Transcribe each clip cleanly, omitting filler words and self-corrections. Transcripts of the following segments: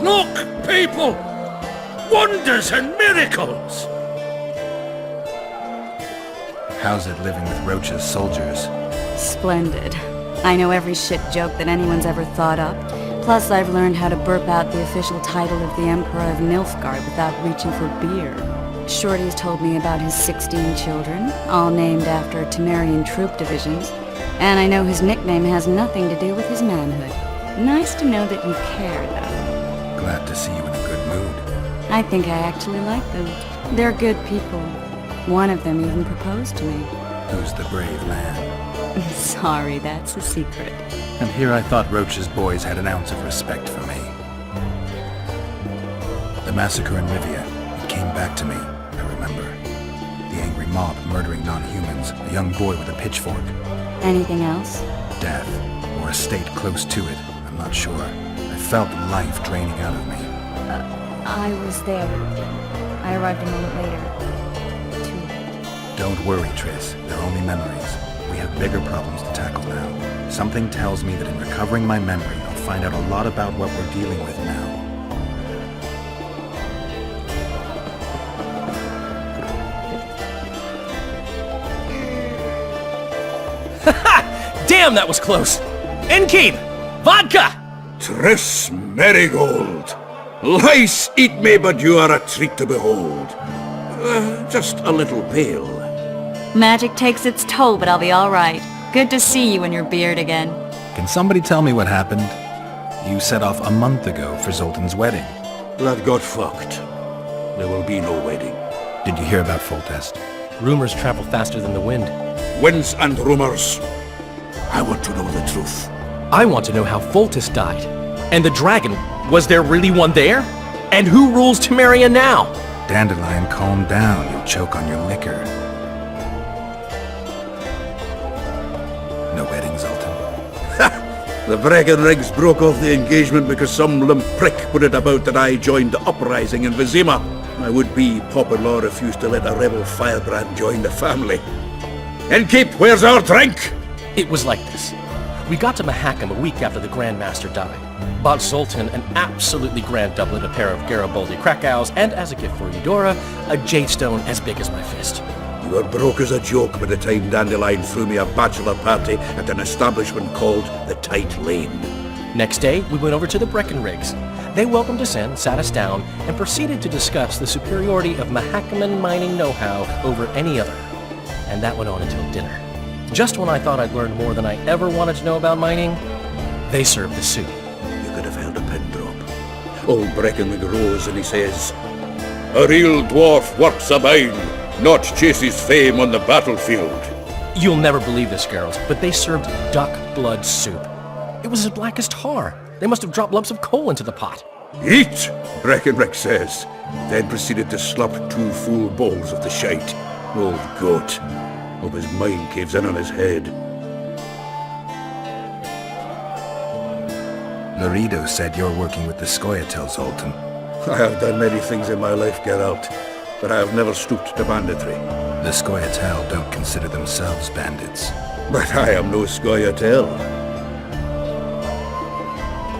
Look, people! Wonders and miracles! How's it living with Roach's soldiers? Splendid. I know every shit joke that anyone's ever thought up. Plus, I've learned how to burp out the official title of the Emperor of Nilfgaard without reaching for beer. Shorty's told me about his 16 children, all named after Temerian troop divisions. And I know his nickname has nothing to do with his manhood. Nice to know that you care, though. Glad to see you in a good mood. I think I actually like them. They're good people. One of them even proposed to me. Who's the brave man? Sorry, that's a secret. And here I thought Roach's boys had an ounce of respect for me. The massacre in Rivia, it came back to me, I remember. The angry mob murdering non-humans, a young boy with a pitchfork. Anything else? Death, or a state close to it, I'm not sure. I felt life draining out of me. I was there. I arrived a moment later. Don't worry, Triss. They're only memories. We have bigger problems to tackle now. Something tells me that in recovering my memory, I'll find out a lot about what we're dealing with now. Damn, that was close! Innkeep! Vodka! Triss Merigold! Lice eat me, but you are a treat to behold. Just a little pale. Magic takes its toll, but I'll be all right. Good to see you in your beard again. Can somebody tell me what happened? You set off a month ago for Zoltan's wedding. That got fucked. There will be no wedding. Did you hear about Foltest? Rumors travel faster than the wind. Winds and rumors. I want to know the truth. I want to know how Foltest died. And the dragon, was there really one there? And who rules Temeria now? Dandelion, calm down. You'll choke on your liquor. No wedding, Zoltan. The Breckenrigs broke off the engagement because some limp prick put it about that I joined the uprising in Vizima. My would-be Papa-in-law refused to let a rebel firebrand join the family. Innkeep, where's our drink? It was like this. We got to Mahakam a week after the Grand Master died. Bought Zoltan an absolutely grand doublet, a pair of Garibaldi Krakows, and as a gift for Eudora, a jade stone as big as my fist. You were broke as a joke by the time Dandelion threw me a bachelor party at an establishment called the Tight Lane. Next day, we went over to the Breckenrigs. They welcomed us in, sat us down, and proceeded to discuss the superiority of Mahakaman mining know-how over any other. And that went on until dinner. Just when I thought I'd learned more than I ever wanted to know about mining, they served the soup. You could have held a pin drop. Old Breckenrig rose and he says, "A real dwarf works a mine, not chases fame on the battlefield." You'll never believe this, Geralt, but they served duck blood soup. It was as black as tar. They must have dropped lumps of coal into the pot. "Eat," Breckenrig says, then proceeded to slurp 2 full bowls of the shite. Old goat. Hope his mind caves in on his head. Loredo said you're working with the Scoia'tael, Zoltan. I have done many things in my life, Geralt, but I have never stooped to banditry. The Scoia'tael don't consider themselves bandits. But I am no Scoia'tael.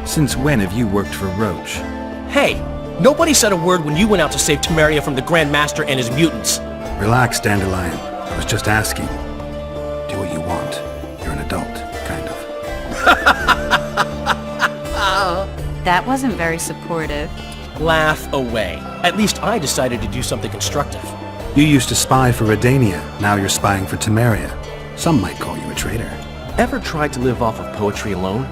Since when have you worked for Roach? Hey, nobody said a word when you went out to save Temeria from the Grand Master and his mutants. Relax, Dandelion. I was just asking. Do what you want. You're an adult, kind of. That wasn't very supportive. Laugh away. At least I decided to do something constructive. You used to spy for Redania. Now you're spying for Temeria. Some might call you a traitor. Ever tried to live off of poetry alone?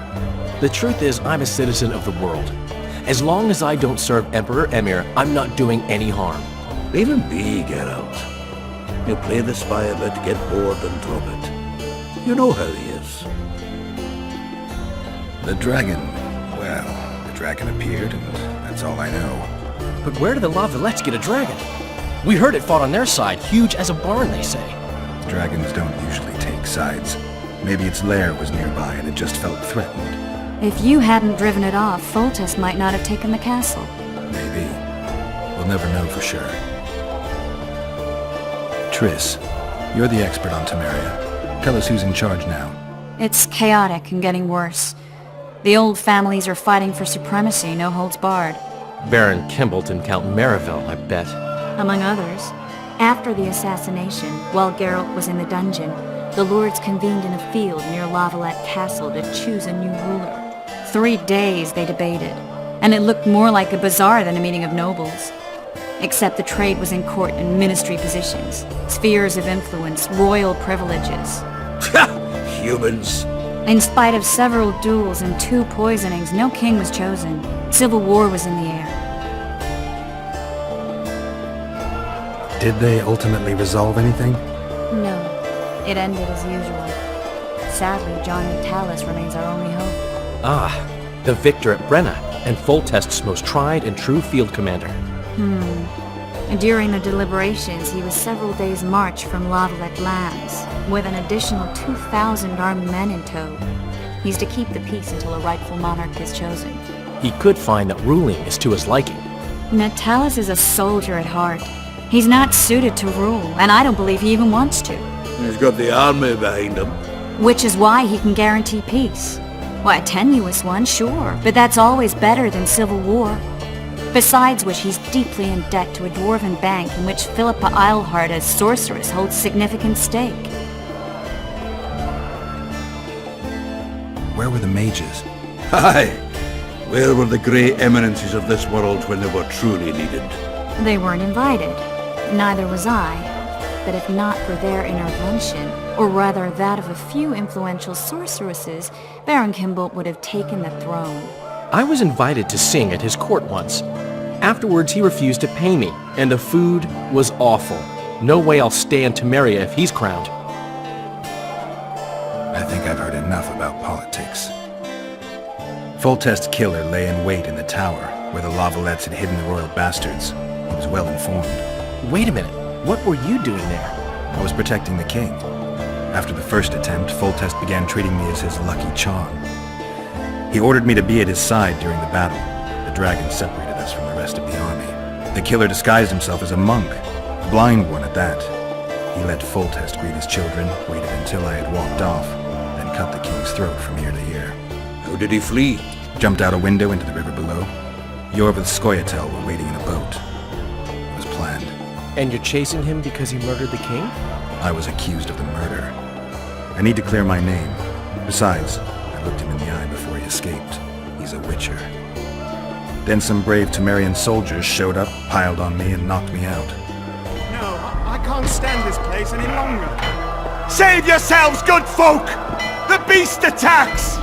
The truth is, I'm a citizen of the world. As long as I don't serve Emperor Emir, I'm not doing any harm. Leave him be, Geralt. He'll play the spy a bit, get bored and drop it. You know how he is. The dragon. Well, the dragon appeared, and that's all I know. But where did the La Villettes get a dragon? We heard it fought on their side, huge as a barn, they say. Dragons don't usually take sides. Maybe its lair was nearby and it just felt threatened. If you hadn't driven it off, Foltest might not have taken the castle. Maybe. We'll never know for sure. Triss, you're the expert on Temeria. Tell us who's in charge now. It's chaotic and getting worse. The old families are fighting for supremacy, no holds barred. Baron Kimbolt and Count Merivale, I bet. Among others. After the assassination, while Geralt was in the dungeon, the lords convened in a field near Lavalette Castle to choose a new ruler. 3 days they debated, and it looked more like a bazaar than a meeting of nobles. Except the trade was in court and ministry positions, spheres of influence, royal privileges. Humans. In spite of several duels and 2 poisonings, no king was chosen. Civil war was in the air. Did they ultimately resolve anything? No, it ended as usual. Sadly, John Natalis remains our only hope. Ah, the victor at Brenna, and Foltest's most tried and true field commander. During the deliberations, he was several days' march from Lavalette lands, with an additional 2,000 armed men in tow. He's to keep the peace until a rightful monarch is chosen. He could find that ruling is to his liking. Natalis is a soldier at heart. He's not suited to rule, and I don't believe he even wants to. He's got the army behind him. Which is why he can guarantee peace. Why, a tenuous one, sure, but that's always better than civil war. Besides which, he's deeply in debt to a dwarven bank in which Philippa Eilhart as sorceress holds significant stake. Where were the mages? Aye. Where were the grey eminences of this world when they were truly needed? They weren't invited. Neither was I. But if not for their intervention, or rather that of a few influential sorceresses, Baron Kimbolt would have taken the throne. I was invited to sing at his court once. Afterwards, he refused to pay me, and the food was awful. No way I'll stay in Temeria if he's crowned. I think I've heard enough about politics. Foltest's killer lay in wait in the tower, where the Lavalettes had hidden the royal bastards. He was well informed. Wait a minute. What were you doing there? I was protecting the king. After the first attempt, Foltest began treating me as his lucky charm. He ordered me to be at his side during the battle. The dragon separated us from the rest of the army. The killer disguised himself as a monk, a blind one at that. He let Foltest greet his children, waited until I had walked off, then cut the king's throat from ear to ear. How did he flee? Jumped out a window into the river below. Yor with Skoyatel were waiting in a boat. It was planned. And you're chasing him because he murdered the king? I was accused of the murder. I need to clear my name. Besides, I looked him in the eye before he escaped. He's a witcher. Then some brave Temerian soldiers showed up, piled on me, and knocked me out. No, I can't stand this place any longer. Save yourselves, good folk! The beast attacks!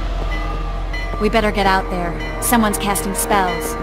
We better get out there. Someone's casting spells.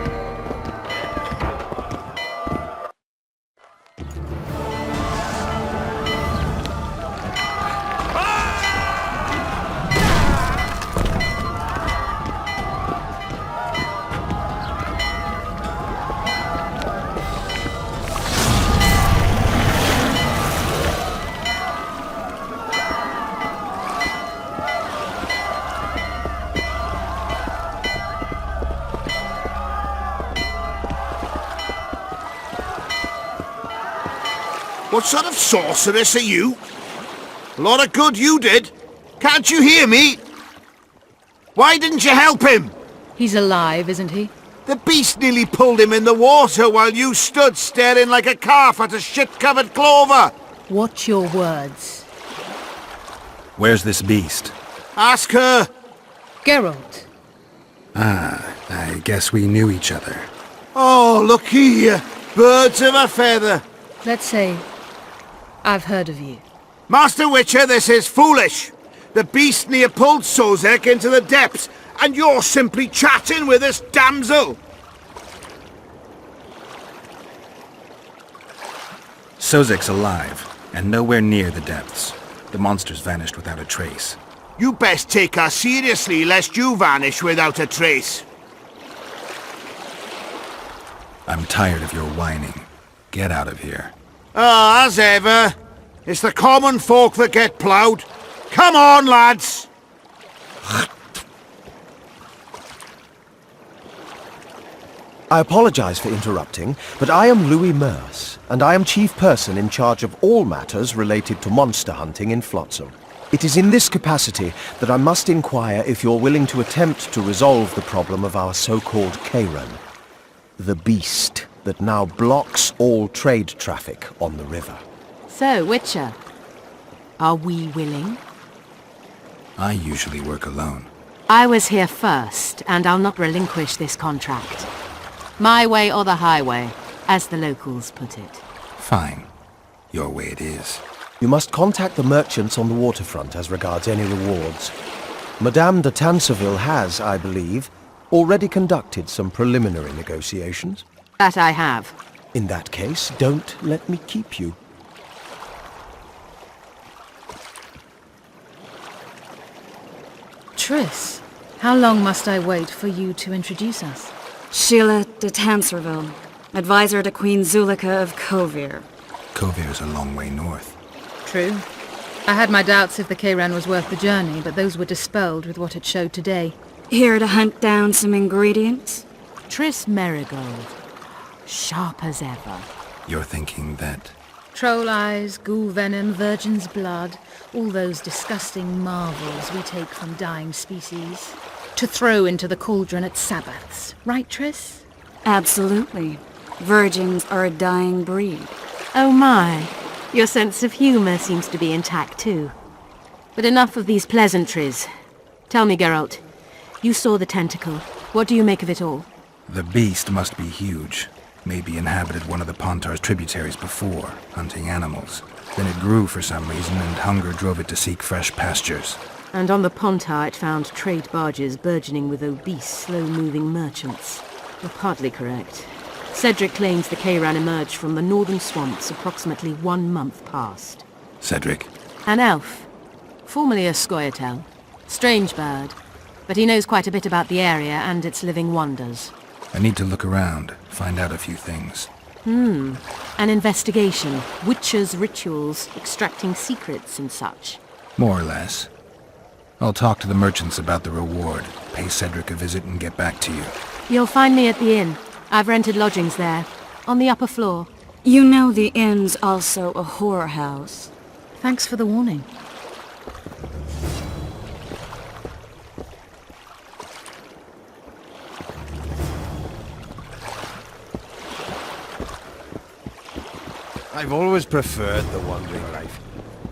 What sort of sorceress are you? A lot of good you did. Can't you hear me? Why didn't you help him? He's alive, isn't he? The beast nearly pulled him in the water while you stood staring like a calf at a shit-covered clover. Watch your words. Where's this beast? Ask her. Geralt. I guess we knew each other. Oh, look here. Birds of a feather. Let's say I've heard of you. Master Witcher, this is foolish. The beast near pulled Sozek into the depths, and you're simply chatting with this damsel. Sozek's alive, and nowhere near the depths. The monsters vanished without a trace. You best take her seriously, lest you vanish without a trace. I'm tired of your whining. Get out of here. Ah, as ever. It's the common folk that get ploughed. Come on, lads! I apologize for interrupting, but I am Louis Merce, and I am chief person in charge of all matters related to monster hunting in Flotsam. It is in this capacity that I must inquire if you're willing to attempt to resolve the problem of our so-called Kayran, the beast that now blocks all trade traffic on the river. So, Witcher, are we willing? I usually work alone. I was here first, and I'll not relinquish this contract. My way or the highway, as the locals put it. Fine. Your way it is. You must contact the merchants on the waterfront as regards any rewards. Madame de Tanseville has, I believe, already conducted some preliminary negotiations. That I have. In that case, don't let me keep you. Triss, how long must I wait for you to introduce us? Sheala de Tanserville, advisor to Queen Zulika of Kovir. Kovir's a long way north. True. I had my doubts if the Kayran was worth the journey, but those were dispelled with what it showed today. Here to hunt down some ingredients? Triss Merigold. Sharp as ever. You're thinking that... Troll eyes, ghoul venom, virgin's blood, all those disgusting marvels we take from dying species, to throw into the cauldron at Sabbaths. Right, Triss? Absolutely. Virgins are a dying breed. Oh my. Your sense of humour seems to be intact too. But enough of these pleasantries. Tell me, Geralt, you saw the tentacle. What do you make of it all? The beast must be huge. Maybe inhabited one of the Pontar's tributaries before, hunting animals. Then it grew for some reason, and hunger drove it to seek fresh pastures. And on the Pontar it found trade barges burgeoning with obese, slow-moving merchants. You're partly correct. Cedric claims the Kayran emerged from the northern swamps approximately 1 month past. Cedric? An elf, formerly a Scoia'tael. Strange bird, but he knows quite a bit about the area and its living wonders. I need to look around, find out a few things. An investigation. Witches' rituals, extracting secrets and such. More or less. I'll talk to the merchants about the reward, pay Cedric a visit and get back to you. You'll find me at the inn. I've rented lodgings there, on the upper floor. You know the inn's also a whorehouse. Thanks for the warning. I've always preferred the wandering life.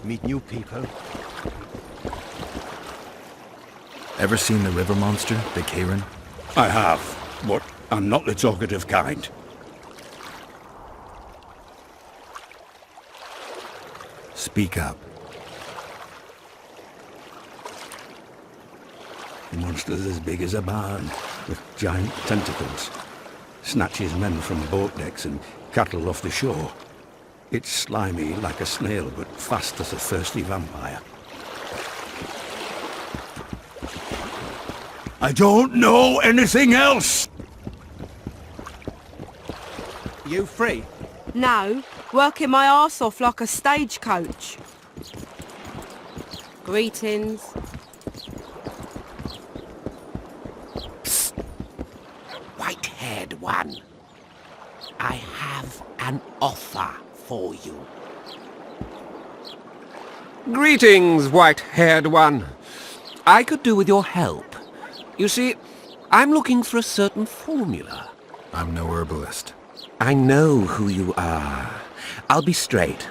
Meet new people. Ever seen the river monster, the Kayran? I have, but I'm not the talkative kind. Speak up. The monster's as big as a barn, with giant tentacles. Snatches men from boat decks and cattle off the shore. It's slimy like a snail, but fast as a thirsty vampire. I don't know anything else! You free? No, working my arse off like a stagecoach. Greetings. White-haired one. I have an offer for you. Greetings, white-haired one. I could do with your help. You see, I'm looking for a certain formula. I'm no herbalist. I know who you are. I'll be straight.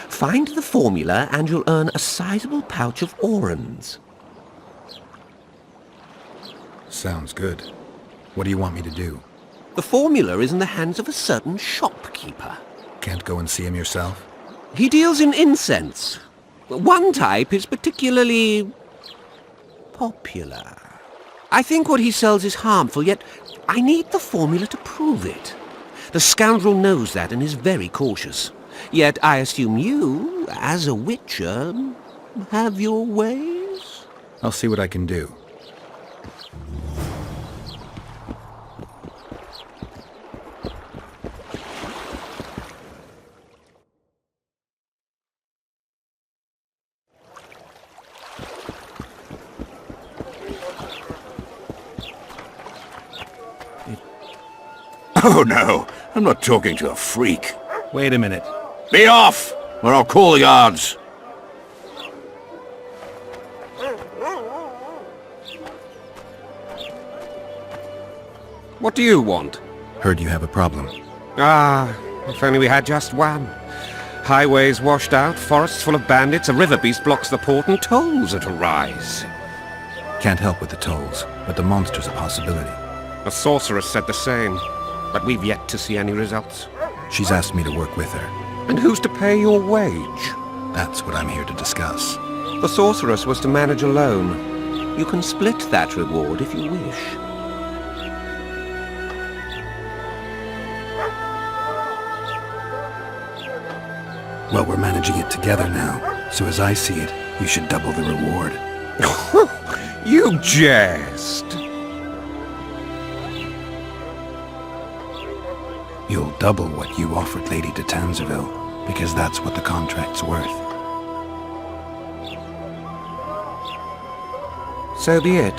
Find the formula and you'll earn a sizable pouch of orans. Sounds good. What do you want me to do? The formula is in the hands of a certain shopkeeper. Can't go and see him yourself? He deals in incense. One type is particularly popular. I think what he sells is harmful, yet I need the formula to prove it. The scoundrel knows that and is very cautious. Yet I assume you, as a witcher, have your ways? I'll see what I can do. Oh, no. I'm not talking to a freak. Wait a minute. Be off, or I'll call the guards. What do you want? Heard you have a problem. Ah, if only we had just one. Highways washed out, forests full of bandits, a river beast blocks the port, and tolls at a rise. Can't help with the tolls, but the monster's a possibility. A sorceress said the same, but we've yet to see any results. She's asked me to work with her. And who's to pay your wage? That's what I'm here to discuss. The sorceress was to manage alone. You can split that reward if you wish. Well, we're managing it together now, so as I see it, you should double the reward. You jest! You'll double what you offered Lady de Tanzerville, because that's what the contract's worth. So be it.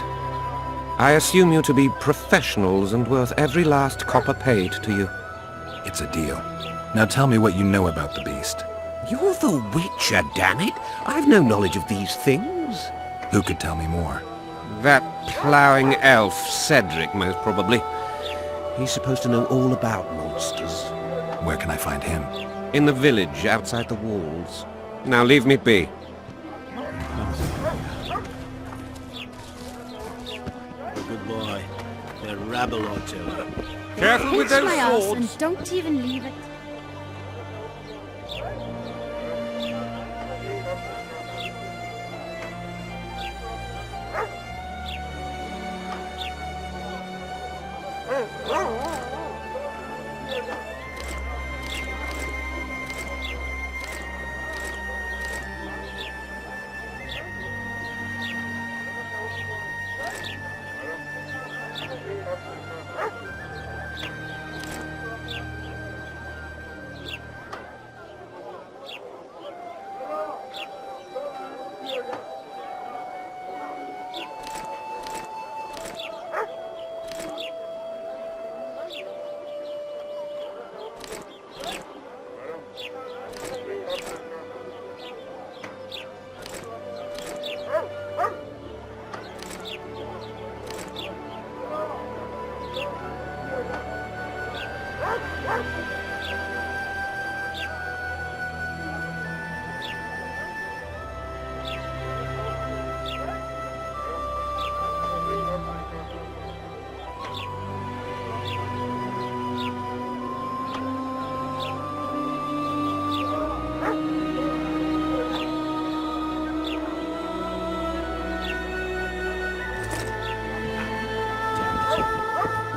I assume you to be professionals and worth every last copper paid to you. It's a deal. Now tell me what you know about the beast. You're the Witcher, damn it! I've no knowledge of these things. Who could tell me more? That ploughing elf, Cedric, most probably. He's supposed to know all about monsters. Where can I find him? In the village, outside the walls. Now leave me be. Good boy. A rabble or two. Careful with those swords! And don't even leave it.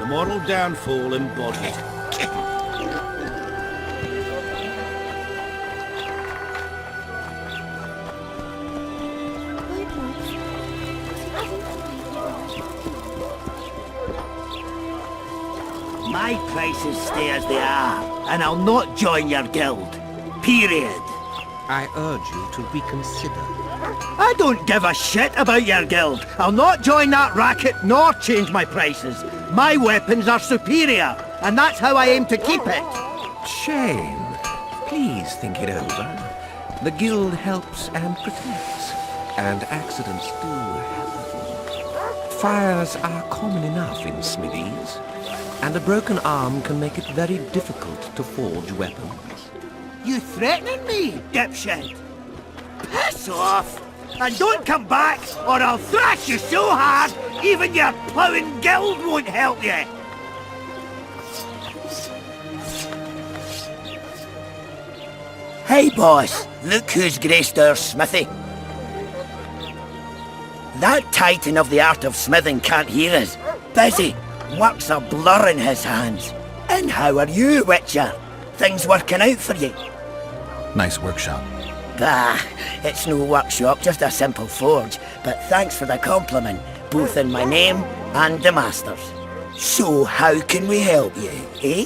Moral downfall embodied. My prices stay as they are, and I'll not join your guild. Period. I urge you to reconsider. I don't give a shit about your guild. I'll not join that racket nor change my prices. My weapons are superior, and that's how I aim to keep it. Shame. Please think it over. The guild helps and protects, and accidents do happen. Fires are common enough in smithies, and a broken arm can make it very difficult to forge weapons. You threatening me, dipshit? Piss off! And don't come back, or I'll thrash you so hard, even your ploughing guild won't help you! Hey boss, look who's graced our smithy. That titan of the art of smithing can't hear us. Busy, work's a blur in his hands. And how are you, Witcher? Things working out for you? Nice workshop. Bah, it's no workshop, just a simple forge. But thanks for the compliment, both in my name and the master's. So how can we help you, eh?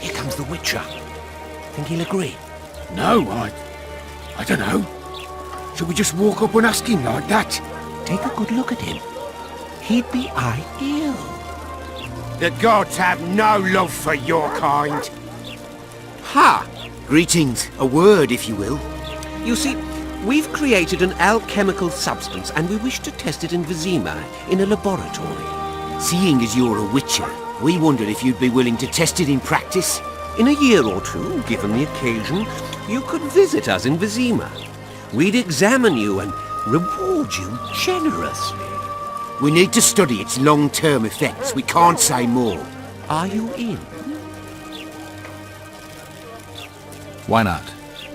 Here comes the Witcher. Think he'll agree? No, I don't know. Should we just walk up and ask him like that? Take a good look at him. He'd be ideal. The gods have no love for your kind. Ha! Greetings. A word, if you will. You see, we've created an alchemical substance and we wish to test it in Vizima, in a laboratory. Seeing as you're a witcher, we wondered if you'd be willing to test it in practice. In a year or two, given the occasion, you could visit us in Vizima. We'd examine you and reward you generously. We need to study its long-term effects. We can't say more. Are you in? Why not?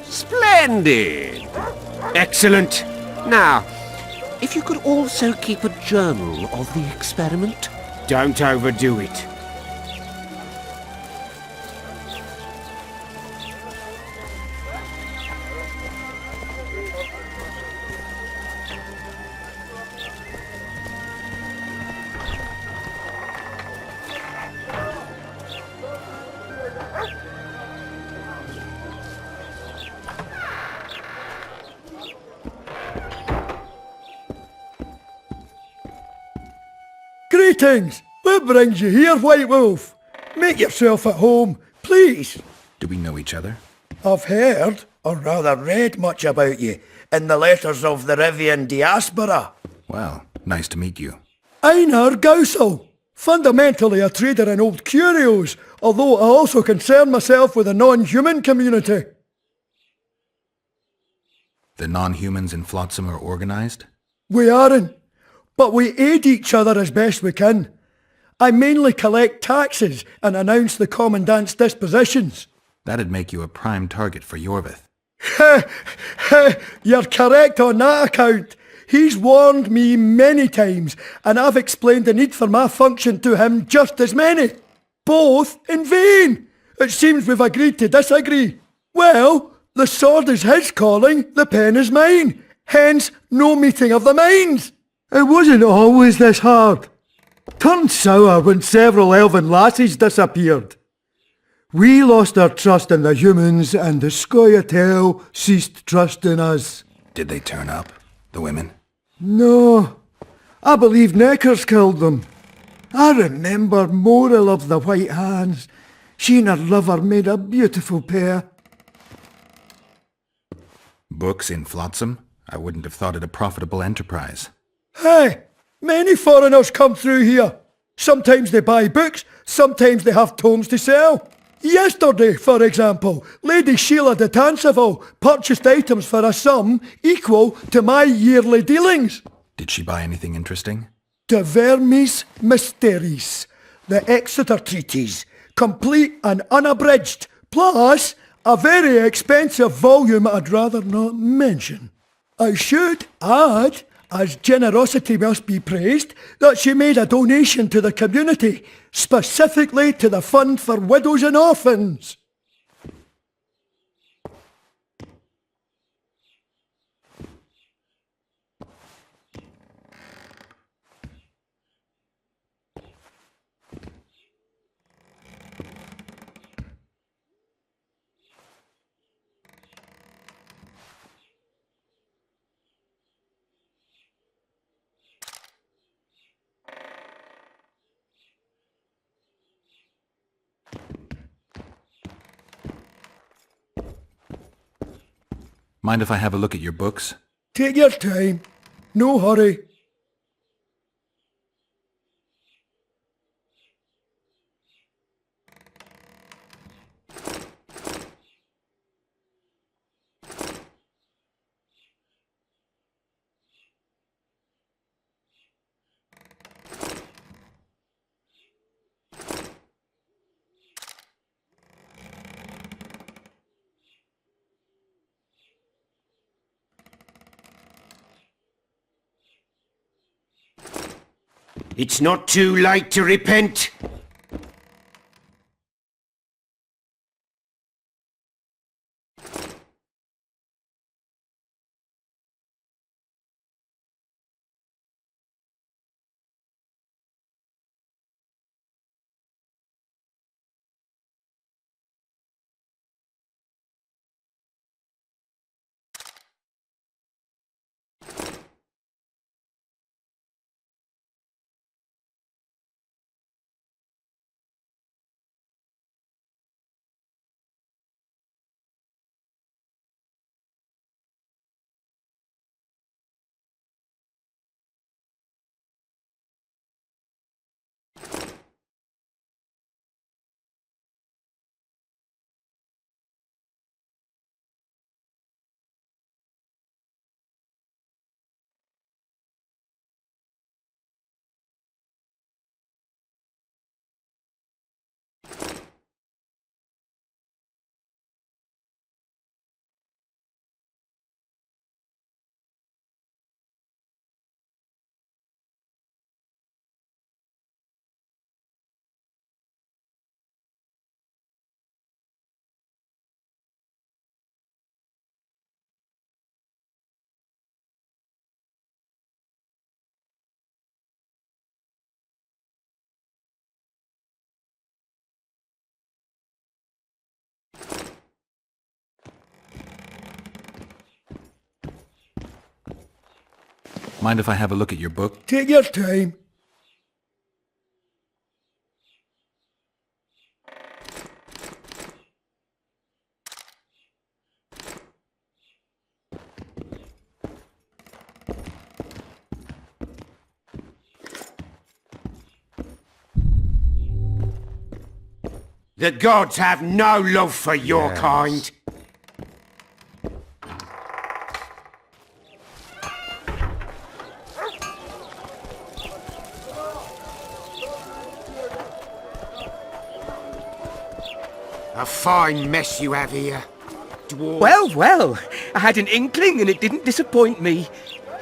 Splendid! Excellent. Now, if you could also keep a journal of the experiment. Don't overdo it. Greetings! What brings you here, White Wolf? Make yourself at home, please. Do we know each other? I've heard, or rather read much about you, in the letters of the Rivian diaspora. Well, nice to meet you. Einar Gausel, fundamentally a trader in old curios, although I also concern myself with the non-human community. The non-humans in Flotsam are organized? We aren't, but we aid each other as best we can. I mainly collect taxes and announce the Commandant's dispositions. That'd make you a prime target for Yorvith. You're correct on that account. He's warned me many times, and I've explained the need for my function to him just as many. Both in vain. It seems we've agreed to disagree. Well, the sword is his calling, the pen is mine. Hence, no meeting of the minds. It wasn't always this hard. Turned sour when several elven lassies disappeared. We lost our trust in the humans, and the Scoia'tael ceased trust in us. Did they turn up? The women? No. I believe Neckers killed them. I remember Morrill of the White Hands. She and her lover made a beautiful pair. Books in Flotsam? I wouldn't have thought it a profitable enterprise. Hey, many foreigners come through here. Sometimes they buy books, sometimes they have tomes to sell. Yesterday, for example, Lady Sheala de Tanseville purchased items for a sum equal to my yearly dealings. Did she buy anything interesting? De Vermis Mysteries, the Exeter Treatise, complete and unabridged, plus a very expensive volume I'd rather not mention. I should add, as generosity must be praised, that she made a donation to the community, specifically to the Fund for Widows and Orphans. Mind if I have a look at your books? Take your time. No hurry. It's not too late to repent. Mind if I have a look at your book? Take your time. The gods have no love for your kind. A fine mess you have here, dwarf. Well, well, I had an inkling and it didn't disappoint me.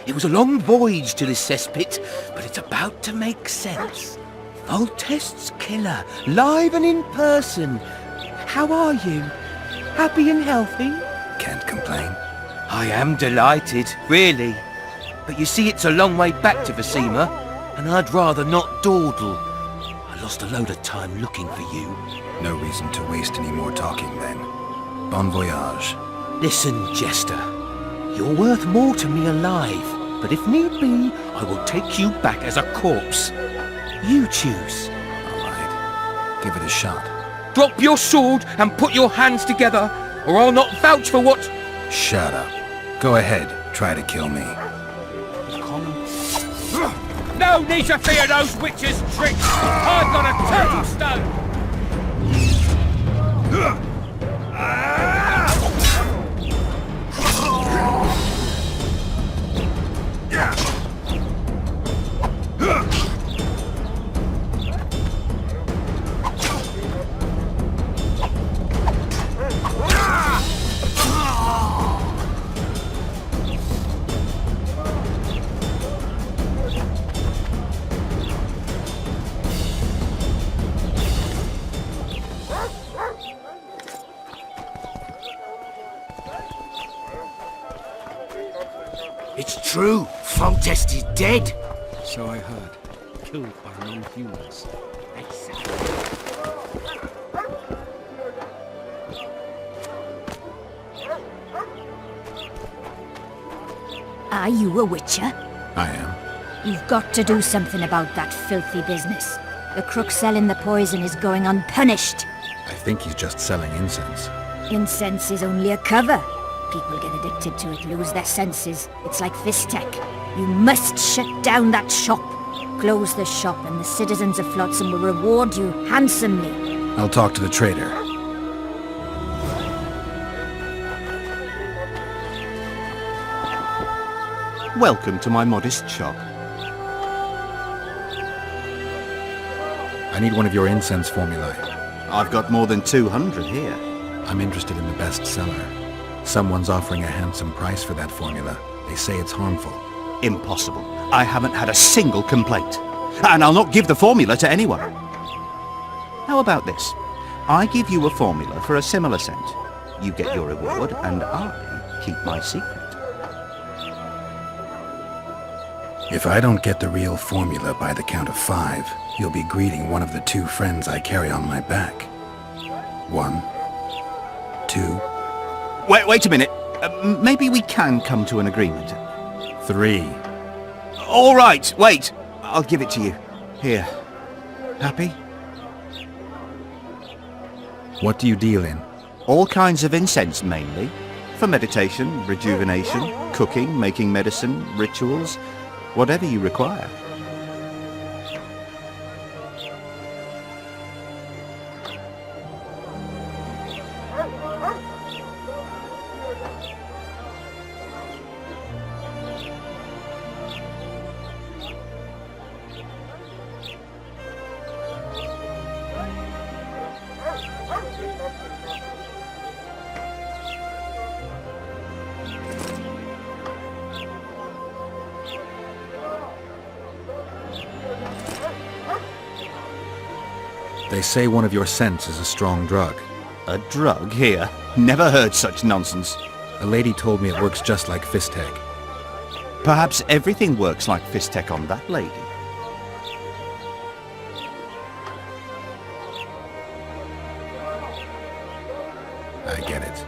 It was a long voyage to this cesspit, but it's about to make sense. Voltest's killer, live and in person. How are you? Happy and healthy? Can't complain. I am delighted, really. But you see, it's a long way back to Vecima, and I'd rather not dawdle. I lost a load of time looking for you. No reason to waste any more talking then. Bon voyage. Listen, Jester. You're worth more to me alive, but if need be, I will take you back as a corpse. You choose. All right. Give it a shot. Drop your sword and put your hands together, or I'll not vouch for what... Shut up. Go ahead. Try to kill me. No need to fear those witches' tricks! I've got a turtle stone! It's true. Voltest is dead. So I heard. Killed by non-humans. Are you a witcher? I am. You've got to do something about that filthy business. The crook selling the poison is going unpunished. I think he's just selling incense. Incense is only a cover. People get addicted to it, lose their senses. It's like Vistek. You must shut down that shop. Close the shop and the citizens of Flotsam will reward you handsomely. I'll talk to the trader. Welcome to my modest shop. I need one of your incense formulae. I've got more than 200 here. I'm interested in the best seller. Someone's offering a handsome price for that formula. They say it's harmful. Impossible. I haven't had a single complaint. And I'll not give the formula to anyone. How about this? I give you a formula for a similar scent. You get your reward, and I keep my secret. If I don't get the real formula by the count of 5, you'll be greeting one of the 2 friends I carry on my back. 1, 2... Wait a minute. Maybe we can come to an agreement. 3. All right, wait. I'll give it to you. Here. Happy? What do you deal in? All kinds of incense, mainly. For meditation, rejuvenation, cooking, making medicine, rituals, whatever you require. They say one of your scents is a strong drug. A drug here? Never heard such nonsense. A lady told me it works just like Vistek. Perhaps everything works like Vistek on that lady. I get it.